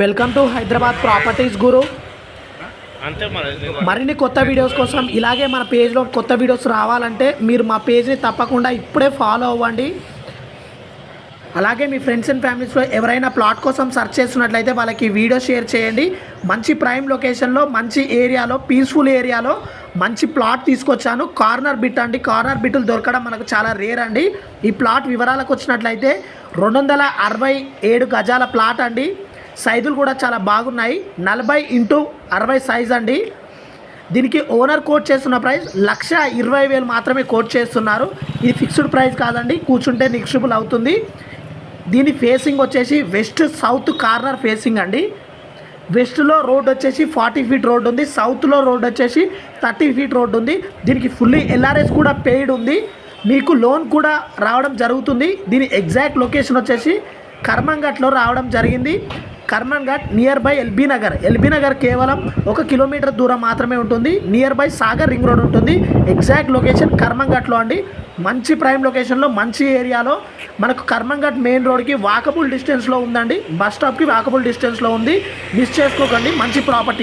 Welcome to Hyderabad properties గురు. మరిన్ని కొత్త videos కోసం ఇలాగే మన పేజ్లో కొత్త వీడియోస్ రావాలంటే మీరు మా పేజ్ని తప్పకుండా ఇప్పుడే ఫాలో అవ్వండి. అలాగే మీ ఫ్రెండ్స్ అండ్ ఫ్యామిలీస్లో ఎవరైనా ప్లాట్ కోసం సెర్చ్ చేస్తున్నట్లయితే వాళ్ళకి వీడియో షేర్ చేయండి. మంచి ప్రైమ్ లొకేషన్లో, మంచి ఏరియాలో, పీస్ఫుల్ ఏరియాలో మంచి ప్లాట్ తీసుకొచ్చాను. కార్నర్ బిట్ అండి. కార్నర్ బిట్లు దొరకడం మనకు చాలా రేర్ అండి. ఈ ప్లాట్ వివరాలకు వచ్చినట్లయితే 267 గజాల ప్లాట్ అండి. సైజులు కూడా చాలా బాగున్నాయి. 40x60 సైజ్ అండి. దీనికి ఓనర్ కోట్ చేస్తున్న ప్రైస్ 1,20,000 మాత్రమే కోట్ చేస్తున్నారు. ఇది ఫిక్స్డ్ ప్రైస్ కాదండి, కూర్చుంటే నెగోషియబుల్ అవుతుంది. దీని ఫేసింగ్ వచ్చేసి వెస్ట్ సౌత్ కార్నర్ ఫేసింగ్ అండి. వెస్ట్లో రోడ్ వచ్చేసి 40 ఫీట్ రోడ్ ఉంది. సౌత్లో రోడ్ వచ్చేసి 30 ఫీట్ రోడ్ ఉంది. దీనికి ఫుల్లీ ఎల్ఆర్ఎస్ కూడా పెయిడ్ ఉంది. మీకు లోన్ కూడా రావడం జరుగుతుంది. దీని ఎగ్జాక్ట్ లొకేషన్ వచ్చేసి కర్మంఘట్లో రావడం జరిగింది. Karmanghat near by LB Nagar కేవలం 1 కిలోమీటర్ దూరం మాత్రమే ఉంటుంది. Near by Sagar ring road ఉంటుంది. ఎగ్జాక్ట్ లొకేషన్ కర్మంఘట్లో అండి. మంచి ప్రైమ్ లొకేషన్లో, మంచి ఏరియాలో మనకు కర్మంఘట్ మెయిన్ రోడ్కి వాకబుల్ డిస్టెన్స్లో ఉందండి. బస్ స్టాప్కి వాకబుల్ డిస్టెన్స్లో ఉంది. మిస్ చేసుకోకండి. మంచి ప్రాపర్టీ.